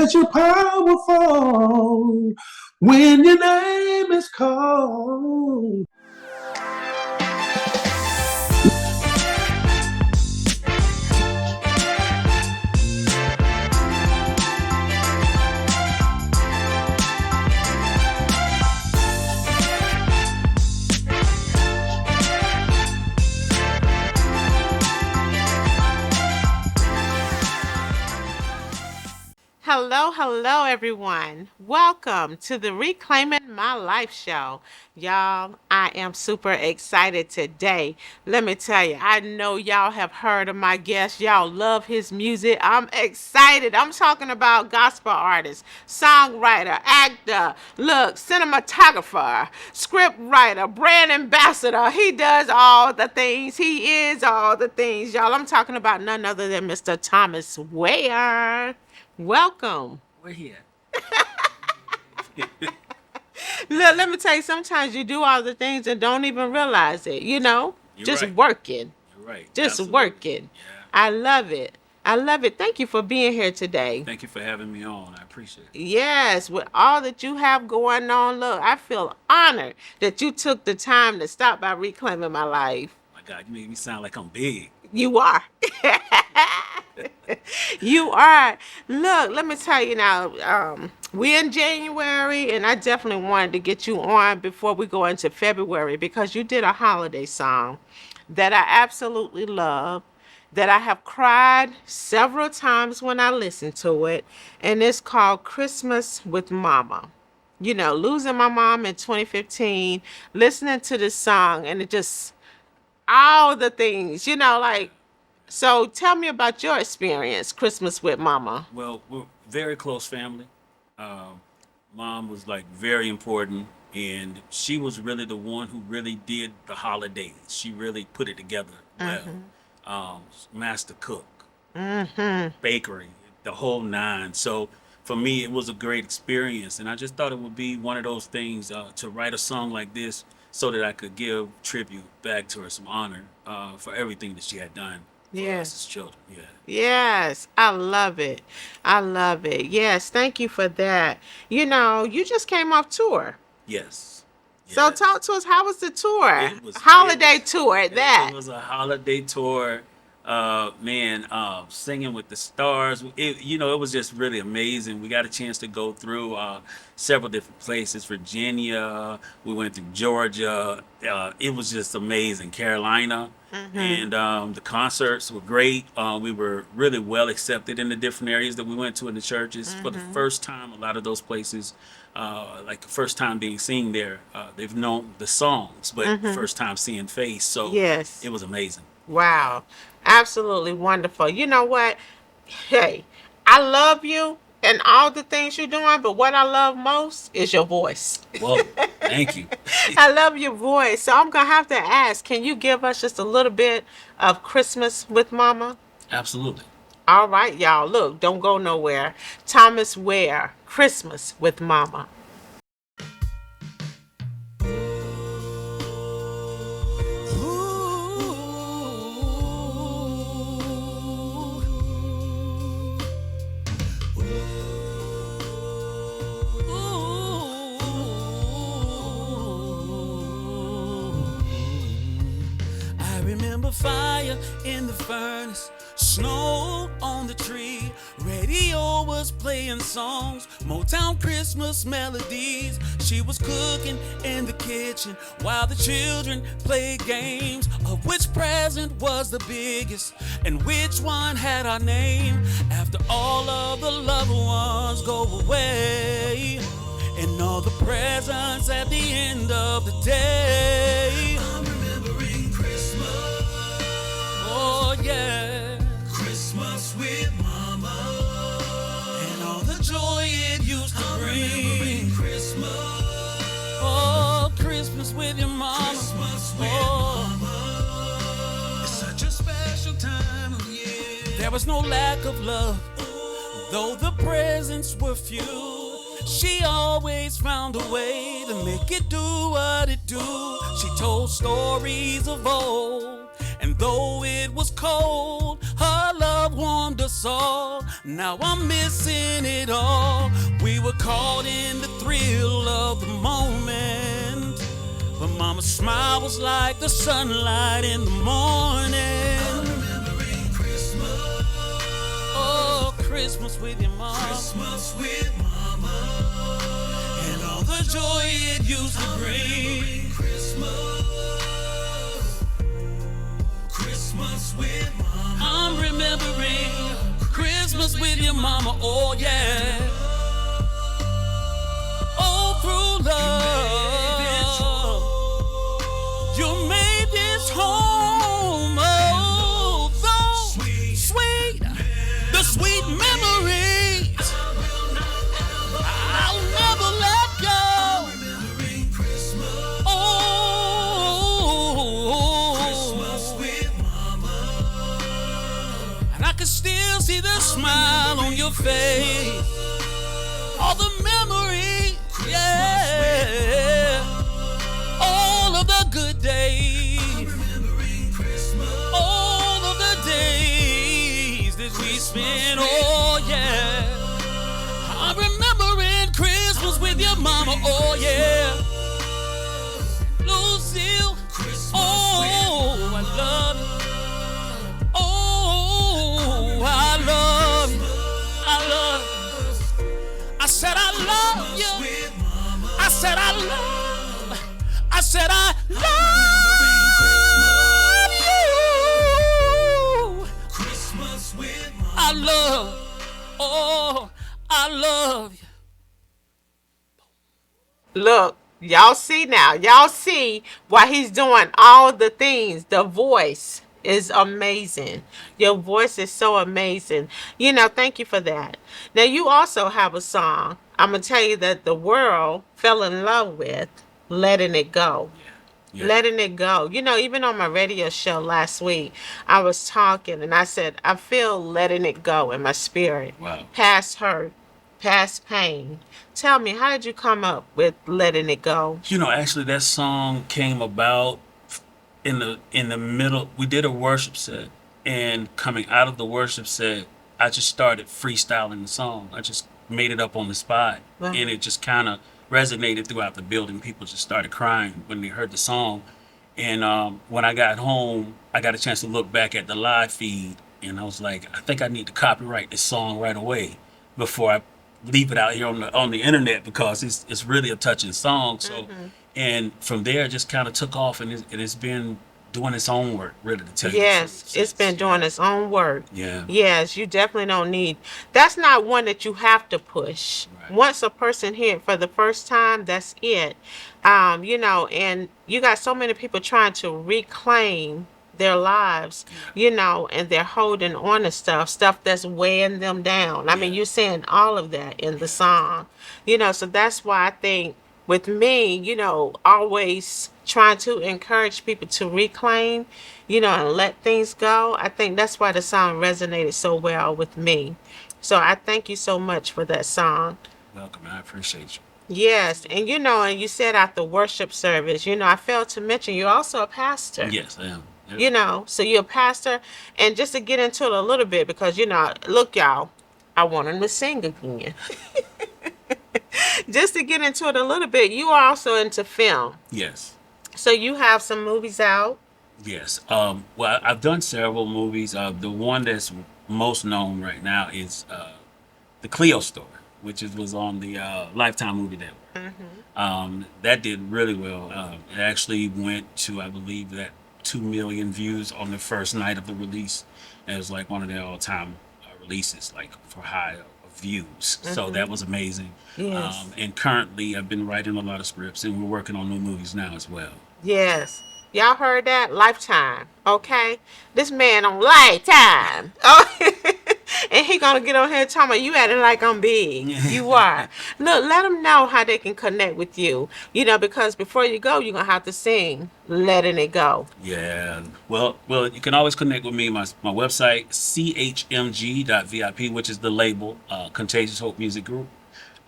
'cause you're powerful when your name is called. Hello, hello, everyone. Welcome to the Reclaiming My Life show. Y'all, I am super excited today. Let me tell you, I know y'all have heard of my guest. Y'all love his music. I'm excited. I'm talking about gospel artist, songwriter, actor, look, cinematographer, script writer, brand ambassador. He does all the things. He is all the things, y'all. I'm talking about none other than Mr. Thomas Ware. Welcome. We're here. Look, let me tell you, sometimes you do all the things and don't even realize it, You're just right. working, You're right. just Absolutely. working. Yeah. I love it. I love it. Thank you for being here today. Thank you for having me on. I appreciate it. Yes, with all that you have going on, look, I feel honored that you took the time to stop by Reclaiming My Life. My God, you make me sound like I'm big. You are. You are. Look, let me tell you now. We're in January, and I definitely wanted to get you on before we go into February because you did a holiday song that I absolutely love, that I have cried several times when I listened to it, and it's called Christmas with Mama. Losing my mom in 2015, listening to this song, and it just all the things, like. So tell me about your experience, Christmas with Mama. Well, we're very close family. Um, Mom was like very important, and she was really the one who really did the holidays. She really put it together well. Master cook, bakery, the whole nine. So for me, it was a great experience, and I just thought it would be one of those things to write a song like this so that I could give tribute back to her, some honor for everything that she had done for us as Yes. children. Yeah. Yes. I love it. I love it. Yes. Thank you for that. You just came off tour. Yes. So Yes. talk to us. How was the tour? It was it Holiday was tour at it that. was a holiday tour. Man, singing with the stars. It was just really amazing. We got a chance to go through several different places. Virginia. We went through Georgia. It was just amazing. Carolina. Mm-hmm. And the concerts were great. We were really well accepted in the different areas that we went to in the churches. For the Mm-hmm. first time, a lot of those places, like the first time being seen there, they've known the songs, but Mm-hmm. first time seeing face. So Yes. it was amazing. Wow. Absolutely wonderful. You know what? Hey, I love you and all the things you're doing, but what I love most is your voice. Whoa, thank you. I love your voice. So I'm going to have to ask, can you give us just a little bit of Christmas with Mama? Absolutely. All right, y'all. Look, don't go nowhere. Thomas Ware, Christmas with Mama. I remember fire in the furnace, snow on the tree. Radio was playing songs, Motown Christmas melodies. She was cooking in the kitchen while the children played games of which present was the biggest and which one had our name. After all of the loved ones go away and all the presents at the end of the day. I'm remembering Christmas. Oh yeah. Christmas with Mama. And all the joy it used to bring. Christmas. Oh, Christmas with your mama. Christmas with Mama. It's such a special time of year. There was no lack of love, though the presents were few. She always found a way to make it do what it do. She told stories of old, and though it was cold, her love love warmed us all. Now I'm missing it all. We were caught in the thrill of the moment, but Mama's smile was like the sunlight in the morning. I'm remembering Christmas. Oh, Christmas with your mom. Christmas with Mama. And all the joy it used to bring. Christmas. Christmas with Mama. I'm remembering Christmas with your mama. Oh, yeah. Oh, through love. You made this home. Oh, so sweet. The sweet memories. I'll never let go. Oh, Christmas with Mama. And I can still see the smile on your face. All the memories, yeah. All of the good days. All of the days that we spent, oh yeah. I'm remembering Christmas with your mama, oh yeah. Lucille, oh, I love you. Oh, I love you. I love you. I said I love you. I said I love. I said I love you. Christmas with Mama. I love. Oh, I love you. Look, y'all see now. Y'all see why he's doing all the things. The voice is amazing. Your voice is so amazing. Thank you for that. Now, you also have a song. I'm going to tell you that the world fell in love with, Letting It Go. Yeah. Letting it go. Even on my radio show last week, I was talking and I said, I feel letting it go in my spirit. Wow. Past hurt, past pain. Tell me, how did you come up with Letting It Go? Actually, that song came about in the middle. We did a worship set, and coming out of the worship set, I just started freestyling the song. I just made it up on the spot, wow. And it just kind of resonated throughout the building. People just started crying when they heard the song. And when I got home, I got a chance to look back at the live feed, and I was like, I think I need to copyright this song right away before I leave it out here on the internet, because it's really a touching song. So, and from there, it just kind of took off, and it's been doing its own work, really, to tell you. Yes, it's been doing its own work. Yeah. Yes, you definitely don't need. That's not one that you have to push. Right. Once a person hear it for the first time, that's it. And you got so many people trying to reclaim their lives, and they're holding on to stuff that's weighing them down. I mean, you're saying all of that in the song, so that's why I think with me, always trying to encourage people to reclaim, and let things go. I think that's why the song resonated so well with me. So I thank you so much for that song. Welcome. I appreciate you. Yes, and and you said after worship service, I failed to mention you're also a pastor. Yes, I am. Yep. So you're a pastor, and just to get into it a little bit, because look, y'all, I want him to sing again. Just to get into it a little bit, you are also into film. Yes. So you have some movies out. Yes. Well, I've done several movies. The one that's most known right now is The Cleo Story, which was on the Lifetime Movie Network. That did really well. It actually went to, I believe, that 2 million views on the first night of the release. And it was like one of their all-time releases, like for high views. So that was amazing. Yes. And currently, I've been writing a lot of scripts, and we're working on new movies now as well. Yes. Y'all heard that? Lifetime. Okay? This man on Lifetime. Oh. And he gonna get on here talking about you acting like I'm big. You are. Look, let them know how they can connect with you. Because before you go, you're gonna have to sing Letting It Go. Yeah. Well, you can always connect with me. My website, chmg.vip, which is the label, Contagious Hope Music Group,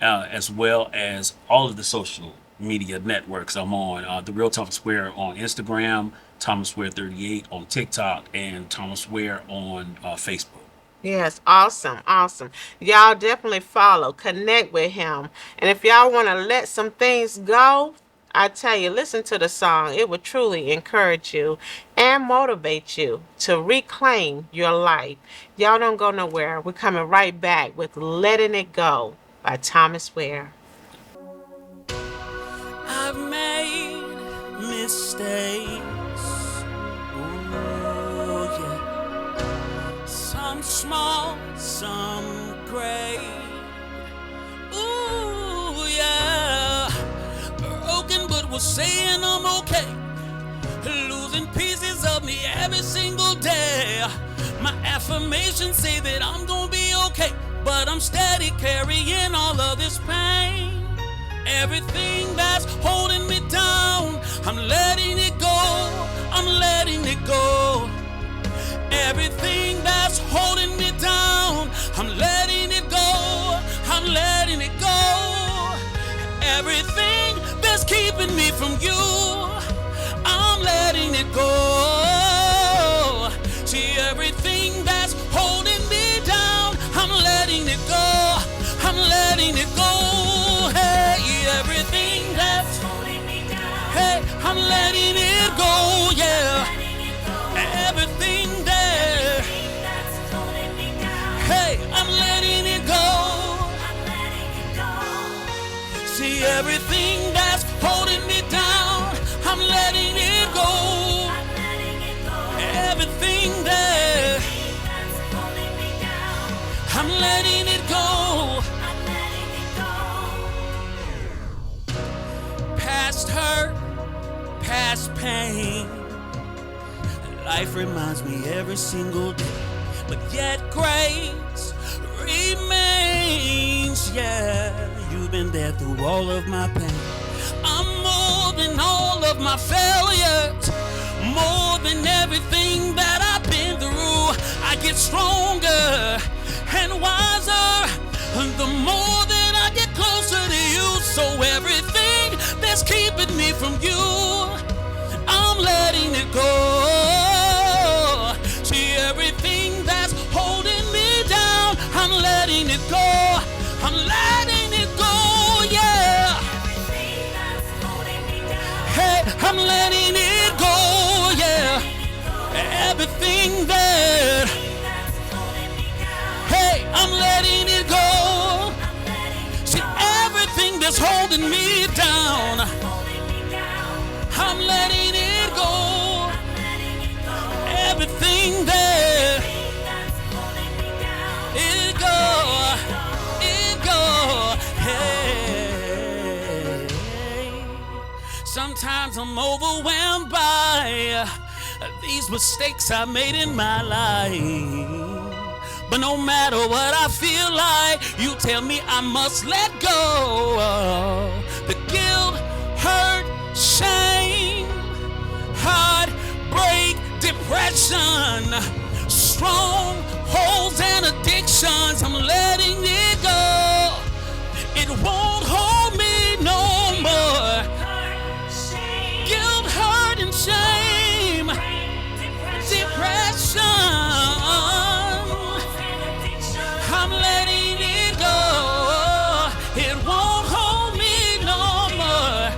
as well as all of the social media networks I'm on. The Real Thomas Ware on Instagram, Thomas Ware 38 on TikTok, and Thomas Ware on Facebook. Yes, awesome, awesome. Y'all definitely follow, connect with him. And if y'all want to let some things go, I tell you, listen to the song. It will truly encourage you and motivate you to reclaim your life. Y'all don't go nowhere. We're coming right back with Letting It Go by Thomas Ware. I've made mistakes. Ooh, yeah. Some small, some great. Ooh, yeah. Broken, but was saying I'm okay. Losing pieces of me every single day. My affirmations say that I'm gonna be okay, but I'm steady carrying all of this pain. Everything that's holding me down, I'm letting it go. I'm letting it go. Everything that's holding me down, I'm letting it go. I'm letting it go. Everything that's keeping me from you, I'm letting it go. See, everything that's holding me down, I'm letting it go. I'm letting it go. Hey, everything that's holding me down, hey, I'm letting it go. Yeah, everything that, hey, I'm letting it go. See, everything that's holding me down, I'm letting it go. Everything that, I'm letting it go. Past hurt, past pain. Life reminds me every single day, but yet grace remains. Yeah, you've been there through all of my pain. I'm more than all of my failures, more than everything that I've been through. I get stronger and wiser the more that I get closer to you. So everything that's keeping me from you, I'm letting it go. See, everything that's holding me down, I'm letting it go. I'm letting it go, yeah. Hey, I'm letting it go, yeah. Everything that, hey, I'm letting it go. See, everything that's holding me down, I'm letting it go. Everything that, it go, hey. Sometimes I'm overwhelmed by these mistakes I made in my life. But no matter what I feel like, you tell me I must let go. The guilt, hurt, shame, heartbreak, depression, strongholds and addictions, I'm letting it go. It won't hold me no more. Guilt, hurt, and shame, depression, I'm letting it go. It won't hold me no more.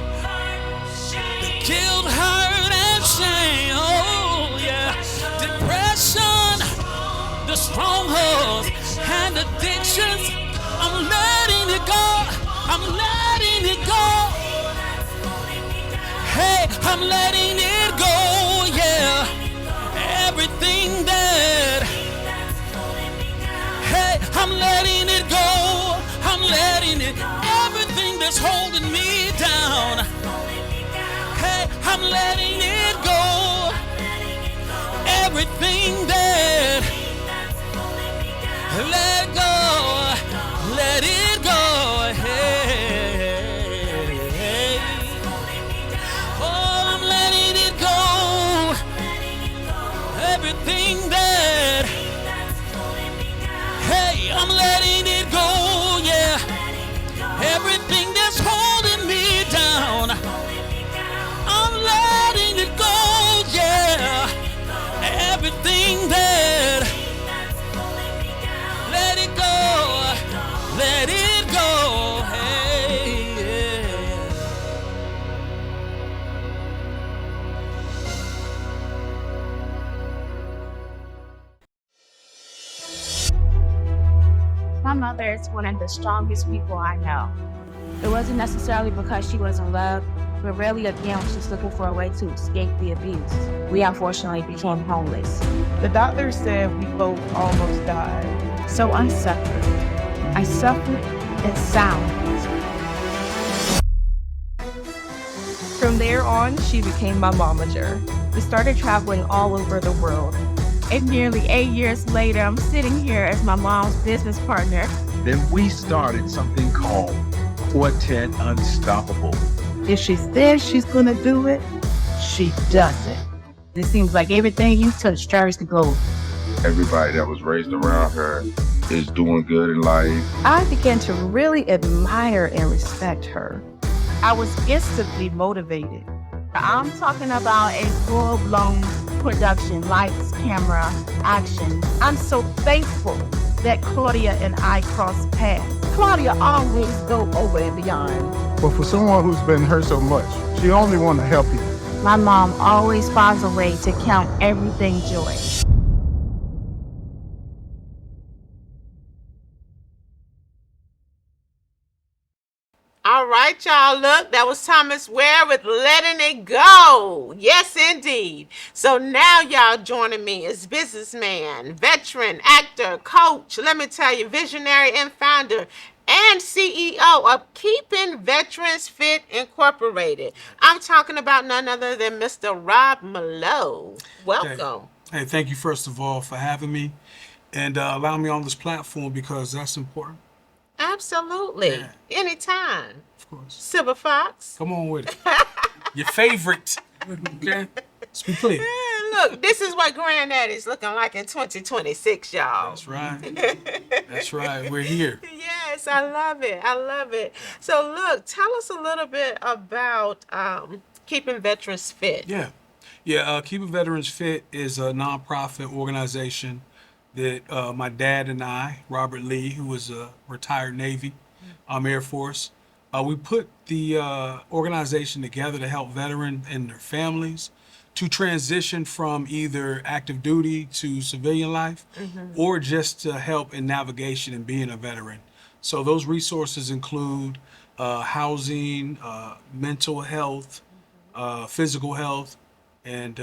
Guilt, hurt, and shame, oh yeah. Depression, the strongholds and addictions, I'm letting it go. I'm letting it go. Hey, I'm letting it go, yeah. Everything that, hey, I'm letting it go. I'm letting it, everything that's holding me down, hey, I'm letting it go. Everything that, let go, let it go, hey. Oh, I'm letting it go. Everything that, hey, I'm letting it go, yeah. Everything that's holding me down, I'm letting it go, yeah. Everything that, mother is one of the strongest people I know. It wasn't necessarily because she was in love, but really, again, she's looking for a way to escape the abuse. We unfortunately became homeless. The doctor said we both almost died. So I suffered. I suffered in silence. From there on, she became my momager. We started traveling all over the world. And nearly 8 years later, I'm sitting here as my mom's business partner. Then we started something called Quartet Unstoppable. If she says she's gonna do it, she does it. It seems like everything you touch turns to gold. Everybody that was raised around her is doing good in life. I began to really admire and respect her. I was instantly motivated. I'm talking about a full-blown production, lights, camera, action. I'm so thankful that Claudia and I crossed paths. Claudia always go over and beyond. But for someone who's been hurt so much, she only wants to help you. My mom always finds a way to count everything joy. All right, y'all. Look, that was Thomas Ware with Letting It Go. Yes, indeed. So now y'all joining me is businessman, veteran, actor, coach. Let me tell you, visionary and founder and CEO of Keeping Veterans Fit Incorporated. I'm talking about none other than Mr. Rob Malloy. Welcome. Hey, thank you first of all for having me and allowing me on this platform because that's important. Absolutely. Yeah. Anytime. Of course. Silver Fox. Come on with it. Your favorite. Okay? Let's be clear. Look, this is what Granddaddy's looking like in 2026, y'all. That's right. That's right. We're here. Yes, I love it. I love it. So, look, tell us a little bit about Keeping Veterans Fit. Yeah. Keeping Veterans Fit is a nonprofit organization that my dad and I, Robert Lee, who was a retired Navy, Air Force, we put the organization together to help veterans and their families to transition from either active duty to civilian life or just to help in navigation and being a veteran. So those resources include housing, mental health, physical health, and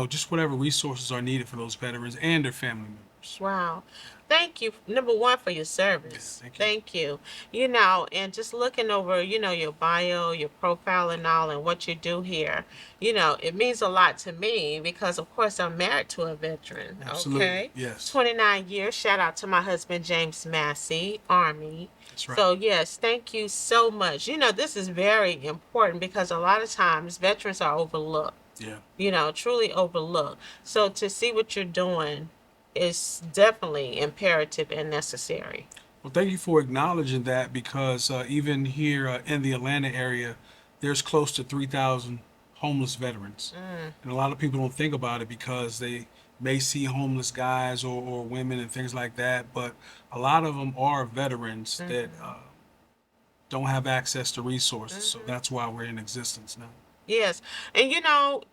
just whatever resources are needed for those veterans and their family members. Wow. Thank you, number one, for your service. Yeah, thank you. And just looking over, your bio, your profile and all, and what you do here, it means a lot to me because, of course, I'm married to a veteran. Absolutely. Okay? Yes. 29 years. Shout out to my husband, James Massey, Army. That's right. So, yes, thank you so much. This is very important because a lot of times veterans are overlooked. Yeah. Truly overlooked. So to see what you're doing is definitely imperative and necessary. Well, thank you for acknowledging that because even here in the Atlanta area, there's close to 3,000 homeless veterans. And a lot of people don't think about it because they may see homeless guys or women and things like that, but a lot of them are veterans that don't have access to resources. So that's why we're in existence now. Yes. And,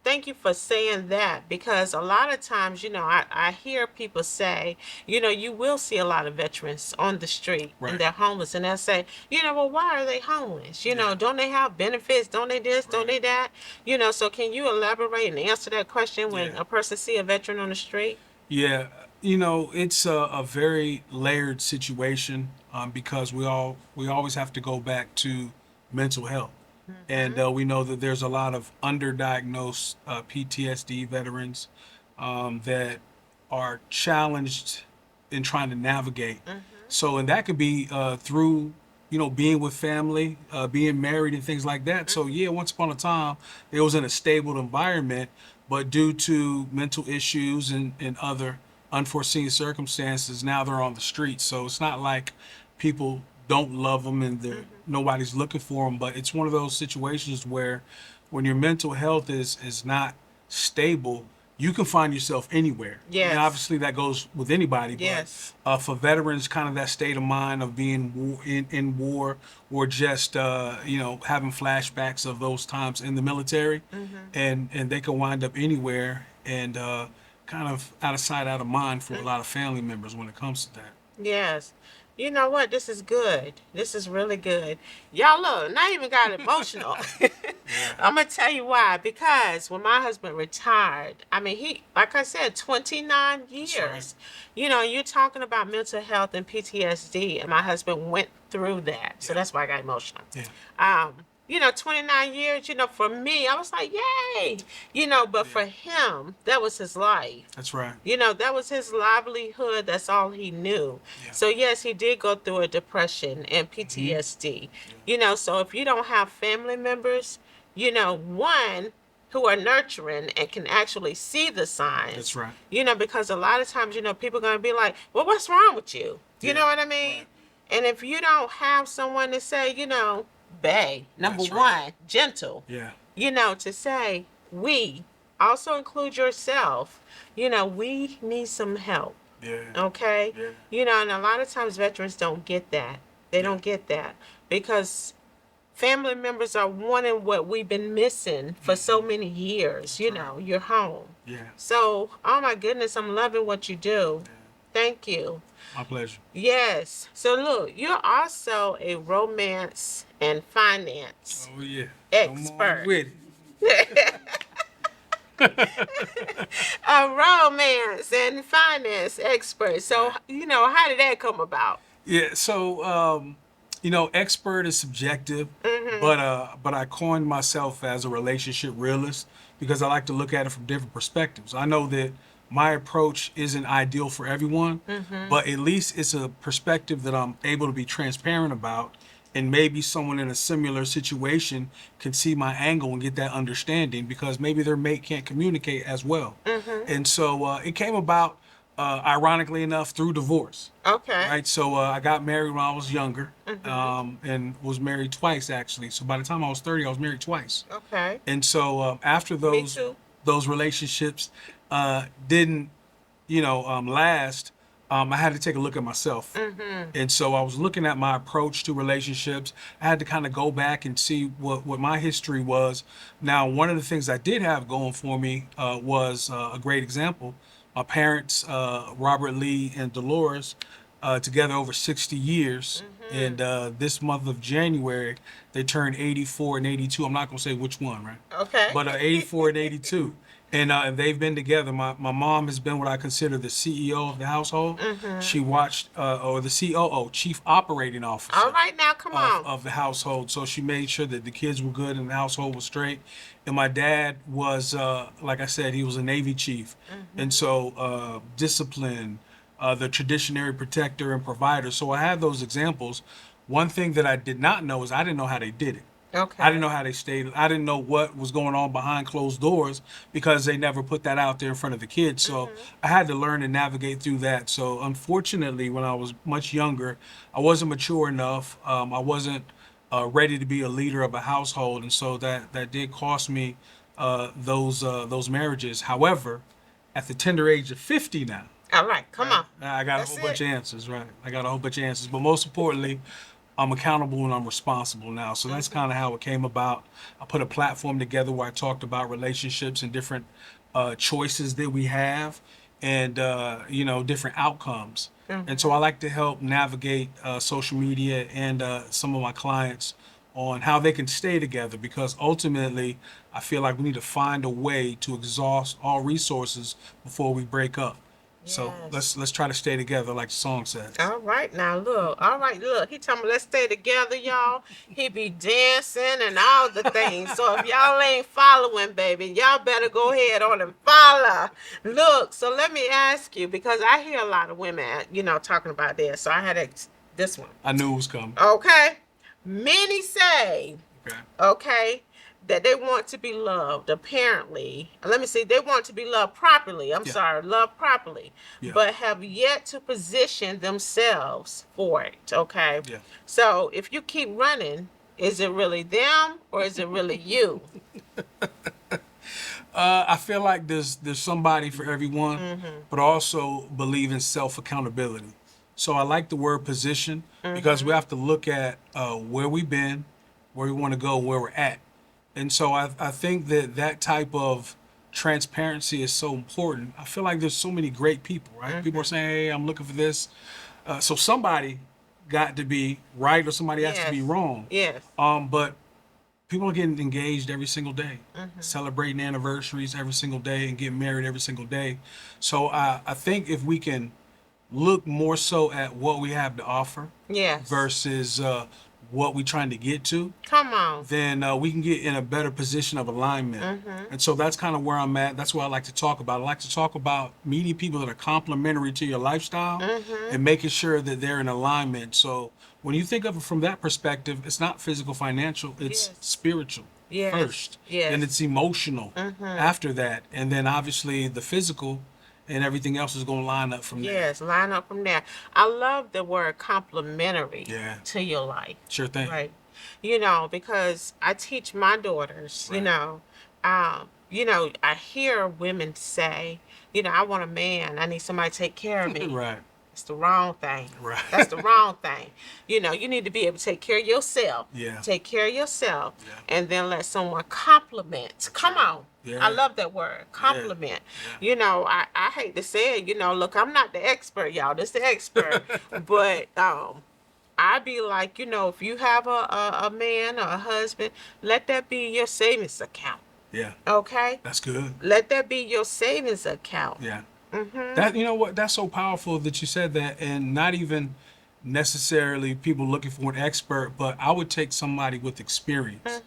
thank you for saying that because a lot of times, I hear people say, you will see a lot of veterans on the street and they're homeless. And they'll say, well, why are they homeless? Don't they have benefits? Don't they this? Don't they that? So can you elaborate and answer that question when a person see a veteran on the street? Yeah. It's a very layered situation because we always have to go back to mental health. And we know that there's a lot of underdiagnosed PTSD veterans that are challenged in trying to navigate. So, and that could be through, being with family, being married and things like that. So, once upon a time, it was in a stable environment, but due to mental issues and other unforeseen circumstances, now they're on the streets. So it's not like people don't love them and nobody's looking for them, but it's one of those situations where when your mental health is not stable, you can find yourself anywhere. Yes. And obviously that goes with anybody, but for veterans, kind of that state of mind of being in war or just having flashbacks of those times in the military, and they can wind up anywhere and kind of out of sight, out of mind for a lot of family members when it comes to that. Yes. You know what? This is good. This is really good. Y'all look, and I even got emotional. I'm gonna tell you why. Because when my husband retired, I mean, he, like I said, 29 years. right. You know, you're talking about mental health and PTSD, and my husband went through that. So that's why I got emotional. Yeah. You know, 29 years, you know, for me, I was like, yay. You know, but for him, that was his life. That's right. You know, that was his livelihood. That's all he knew. Yeah. So, yes, he did go through a depression and PTSD. You know, so if you don't have family members, you know, one, who are nurturing and can actually see the signs. That's right. You know, because a lot of times, you know, people are going to be like, well, what's wrong with you? You Yeah. know what I mean? Right. And if you don't have someone to say, you know, bae, number That's right. one, gentle, Yeah. you know, to say, we, also include yourself, you know, we need some help. Yeah. Okay? Yeah. You know, and a lot of times veterans don't get that. They don't get that because family members are wanting what we've been missing for so many years. You know, you're home. Yeah. So, oh my goodness, I'm loving what you do. Thank you. My pleasure. Yes. So look, you're also a romance and finance Oh yeah. expert. Come on with it. A romance and finance expert. So, you know, how did that come about? Yeah. So you know, expert is subjective, but I coined myself as a relationship realist because I like to look at it from different perspectives. I know that my approach isn't ideal for everyone, but at least it's a perspective that I'm able to be transparent about, and maybe someone in a similar situation can see my angle and get that understanding because maybe their mate can't communicate as well. And so it came about, ironically enough, through divorce. Okay. Right, so I got married when I was younger, and was married twice actually. So by the time I was 30, I was married twice. Okay. And so after Me too. those relationships didn't, you know, last, I had to take a look at myself. And so I was looking at my approach to relationships. I had to kind of go back and see what my history was. Now, one of the things I did have going for me was a great example. My parents, Robert Lee and Dolores, together over 60 years. And this month of January, they turned 84 and 82. I'm not going to say which one, right? Okay. But 84 and 82. And they've been together. My mom has been what I consider the CEO of the household. She watched, or the COO, Chief Operating Officer. All right, now come on. Of the household. So she made sure that the kids were good and the household was straight. And my dad was, like I said, he was a Navy chief. And so discipline, the traditionary protector and provider. So I had those examples. One thing that I did not know is I didn't know how they did it. Okay. I didn't know how they stayed. I didn't know what was going on behind closed doors because they never put that out there in front of the kids. So I had to learn and navigate through that. So unfortunately, when I was much younger, I wasn't mature enough. I wasn't ready to be a leader of a household, and so that did cost me those marriages. However, at the tender age of 50 now, All right, come on. I got That's a whole bunch it. of answers, right? I got a whole bunch of answers, but most importantly, I'm accountable and I'm responsible now. So that's kind of how it came about. I put a platform together where I talked about relationships and different choices that we have, and you know, different outcomes. And so I like to help navigate social media and some of my clients on how they can stay together, because ultimately I feel like we need to find a way to exhaust all resources before we break up. So let's try to stay together, like the song says. All right, now look. All right, look. He told me let's stay together, y'all. He be dancing and all the things. So if y'all ain't following, baby, y'all better go ahead on and follow. Look, so let me ask you, because I hear a lot of women, you know, talking about this. So I had this one. I knew it was coming. Okay. Many say, Okay. okay, that they want to be loved, apparently. Let me see, they want to be loved properly. Loved properly. Yeah. But have yet to position themselves for it, okay? Yeah. So if you keep running, is it really them or is it really you? I feel like there's somebody for everyone, but I also believe in self accountability. So I like the word position because we have to look at where we've been, where we want to go, where we're at. And so I think that type of transparency is so important. I feel like there's so many great people, right? People are saying, hey, I'm looking for this. So somebody got to be right or somebody has to be Yes. wrong. Yes. But people are getting engaged every single day, celebrating anniversaries every single day, and getting married every single day. So I think if we can look more so at what we have to offer Yes. versus what we're trying to get to, Come on. then we can get in a better position of alignment. And so that's kind of where I'm at. That's what I like to talk about. I like to talk about meeting people that are complementary to your lifestyle and making sure that they're in alignment. So when you think of it from that perspective, it's not physical, financial, it's Yes. spiritual Yes. first. Yes. Then it's emotional after that. And then obviously the physical and everything else is going to line up from there. Yes, line up from there. I love the word complementary Yeah. to your life. Sure thing. Right. Because I teach my daughters, Right. I hear women say, I want a man. I need somebody to take care of me. Right. It's the wrong thing. Right. That's the wrong thing. You need to be able to take care of yourself. Yeah. Take care of yourself. Yeah. And then let someone compliment. Come on. Yeah. I love that word. Compliment. Yeah. I hate to say it, look, I'm not the expert, y'all. This the expert. But I be like, if you have a man or a husband, let that be your savings account. Yeah. Okay? That's good. Let that be your savings account. Yeah. That, you know what, that's so powerful that you said that, and not even necessarily people looking for an expert, but I would take somebody with experience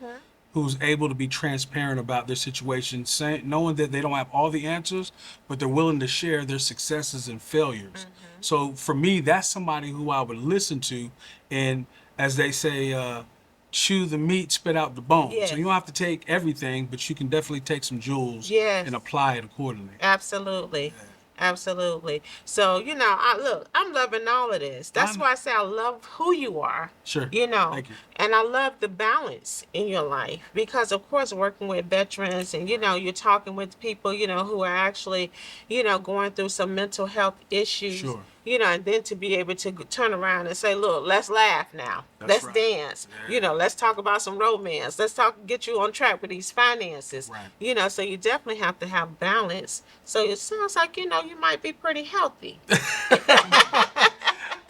who's able to be transparent about their situation, knowing that they don't have all the answers, but they're willing to share their successes and failures. So for me, that's somebody who I would listen to, and as they say, chew the meat, spit out the bone. Yes. So you don't have to take everything, but you can definitely take some jewels Yes. and apply it accordingly. Absolutely. Absolutely. So, I'm loving all of this. That's why I say I love who you are. Sure. Thank you. And I love the balance in your life because, of course, working with veterans and, you're talking with people, who are actually, going through some mental health issues. Sure. And then to be able to turn around and say, look, let's laugh now. That's Let's right. dance. Yeah. Let's talk about some romance. Let's get you on track with these finances. Right. So you definitely have to have balance. So it sounds like, you might be pretty healthy.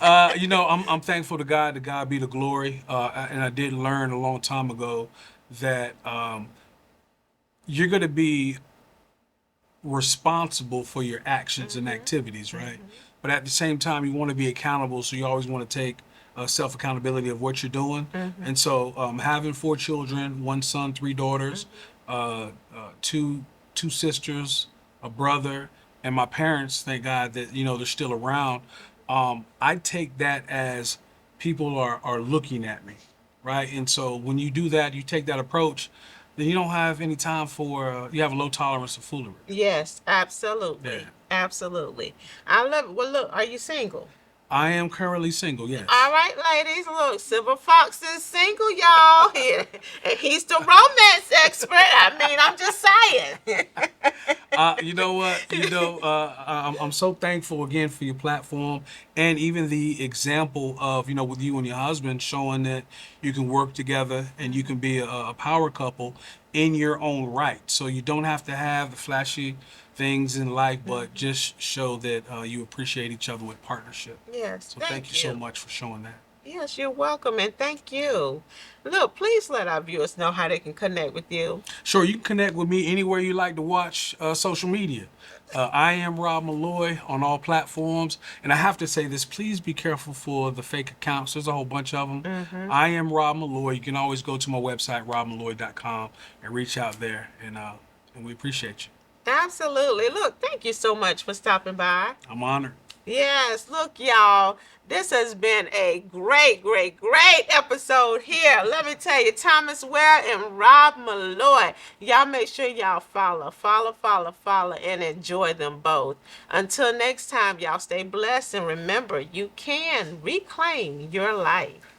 I'm thankful to God. To God be the glory. And I did learn a long time ago that you're going to be responsible for your actions and activities, right? But at the same time, you want to be accountable, so you always want to take self-accountability of what you're doing. And so having 4 children, 1 son, 3 daughters, 2 sisters, a brother, and my parents, thank God that, they're still around. I take that as people are looking at me, right? And so when you do that, you take that approach, then you don't have any time for, you have a low tolerance for foolery. Yes, absolutely. Yeah. Absolutely. I love it. Well, look, are you single? I am currently single, yes. All right, ladies, look, Silver Fox is single, y'all. And he's the romance expert. I'm just saying. You know what? I'm so thankful again for your platform and even the example of, with you and your husband showing that you can work together and you can be a power couple in your own right. So you don't have to have the flashy things in life, but just show that you appreciate each other with partnership. Yes, So thank you so much for showing that. Yes, you're welcome, and thank you. Look, please let our viewers know how they can connect with you. Sure, you can connect with me anywhere you like to watch social media. I am Rob Malloy on all platforms. And I have to say this, please be careful for the fake accounts. There's a whole bunch of them. I am Rob Malloy. You can always go to my website, robmalloy.com, and reach out there. And we appreciate you. Absolutely. Look, thank you so much for stopping by. I'm honored. Yes, look, y'all, this has been a great, great, great episode here. Let me tell you, Thomas Ware and Rob Malloy. Y'all make sure y'all follow, and enjoy them both. Until next time, y'all stay blessed, and remember, you can reclaim your life.